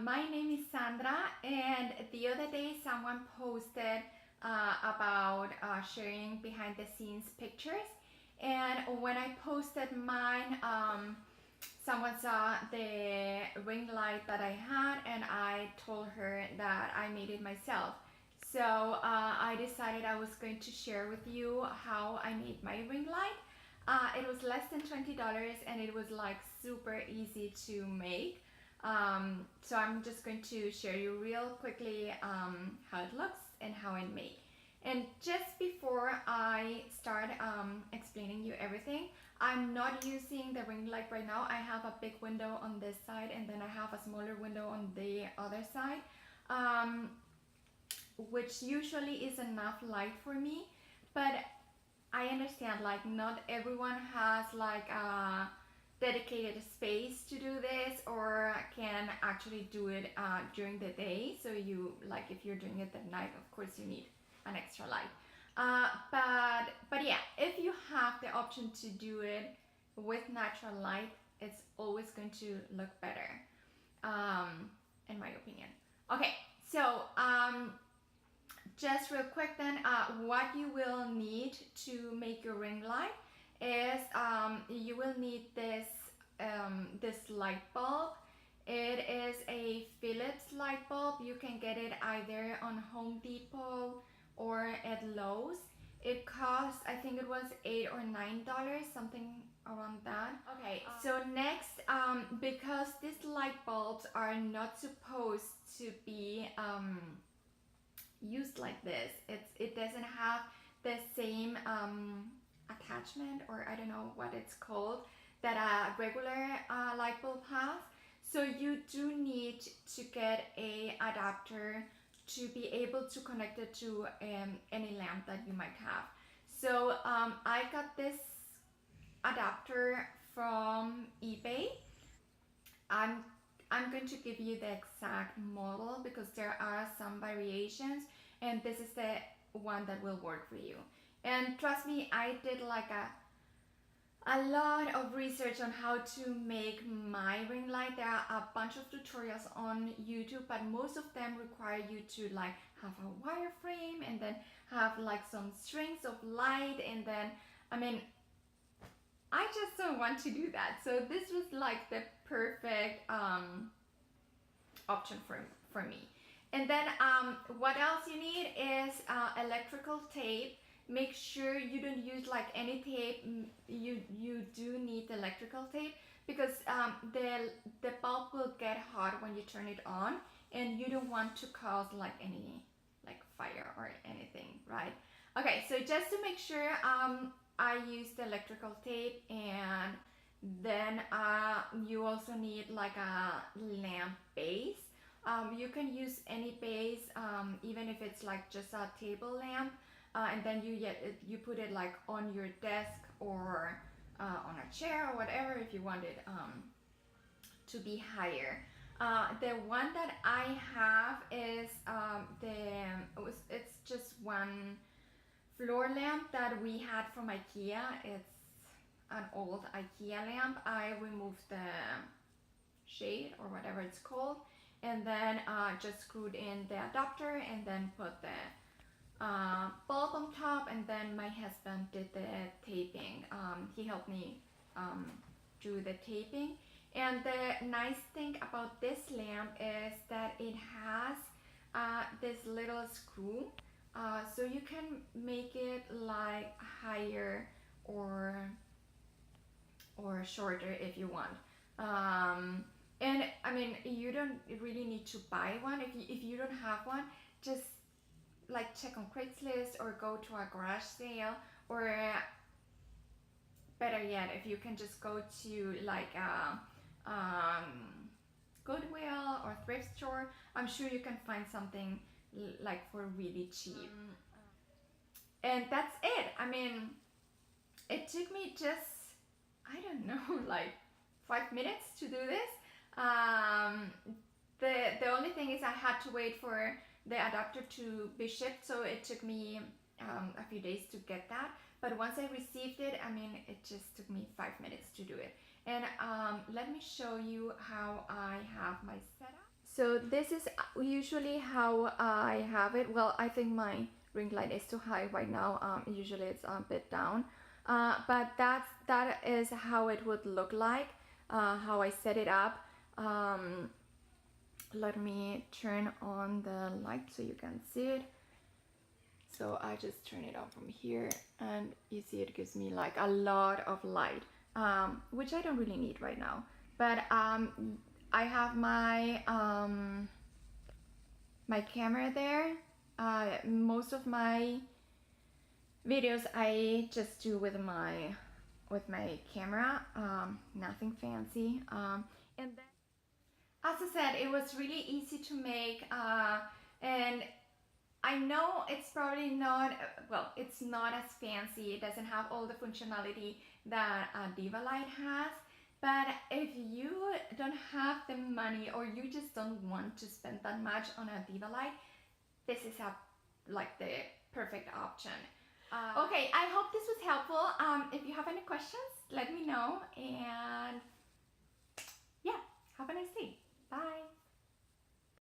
My name is Sandra, and the other day someone posted about sharing behind the scenes pictures. And when I posted mine, someone saw the ring light that I had, and I told her that I made it myself. So I decided I was going to share with you how I made my ring light. It was less than $20 and it was like super easy to make. So I'm just going to share you real quickly how it looks and how I make. And just before I start explaining you everything, I'm not using the ring light right now. I have a big window on this side and then I have a smaller window on the other side, which usually is enough light for me. But I understand like not everyone has like a dedicated space to do this or can actually do it during the day. So you like if you're doing it at night, of course you need an extra light. But yeah, if you have the option to do it with natural light, it's always going to look better, in my opinion. Okay, so just real quick then, what you will need to make your ring light is you will need this this light bulb. It is a Phillips light bulb. You can get it either on Home Depot or at Lowe's. It costs, I think it was $8 or $9, something around that. Okay, so next, because these light bulbs are not supposed to be used like this, it doesn't have the same attachment, or I don't know what it's called, that a regular light bulb has. So you do need to get a adapter to be able to connect it to any lamp that you might have. So I got this adapter from eBay. I'm going to give you the exact model because there are some variations, and this is the one that will work for you. And trust me, I did like a lot of research on how to make my ring light. There are a bunch of tutorials on YouTube, but most of them require you to like have a wireframe and then have like some strings of light, and then I mean I just don't want to do that. So this was like the perfect option for me. And then what else you need is electrical tape. Make sure you don't use like any tape. You do need electrical tape because the bulb will get hot when you turn it on, and you don't want to cause like any like fire or anything, right? Okay, so just to make sure, I used electrical tape, and then you also need like a lamp base. You can use any base, even if it's like just a table lamp, and then you put it like on your desk or on a chair or whatever if you want it to be higher. The one that I have is it's just one floor lamp that we had from IKEA. It's an old IKEA lamp. I removed the shade or whatever it's called, and then just screwed in the adapter and then put the bulb on top, and then my husband did the taping. He helped me do the taping. And the nice thing about this lamp is that it has this little screw, so you can make it like higher or shorter if you want. And I mean, you don't really need to buy one. If you don't have one, just like check on Craigslist or go to a garage sale, or better yet, if you can just go to like a Goodwill or thrift store, I'm sure you can find something like for really cheap. And that's it. I mean, it took me just, I don't know, like 5 minutes to do this. The only thing is I had to wait for the adapter to be shipped, so it took me a few days to get that. But once I received it, I mean, it just took me 5 minutes to do it. And let me show you how I have my setup. So this is usually how I have it. Well, I think my ring light is too high right now. Usually it's a bit down, but that is how it would look like. How I set it up. Let me turn on the light so you can see it. So I just turn it on from here, and you see it gives me like a lot of light, which I don't really need right now. But I have my my camera there. Most of my videos I just do with my camera, nothing fancy. And then, as I said, it was really easy to make, and I know it's probably not, well, it's not as fancy. It doesn't have all the functionality that a Diva Light has. But if you don't have the money, or you just don't want to spend that much on a Diva Light, this is like the perfect option. Okay, I hope this was helpful. If you have any questions, let me know. And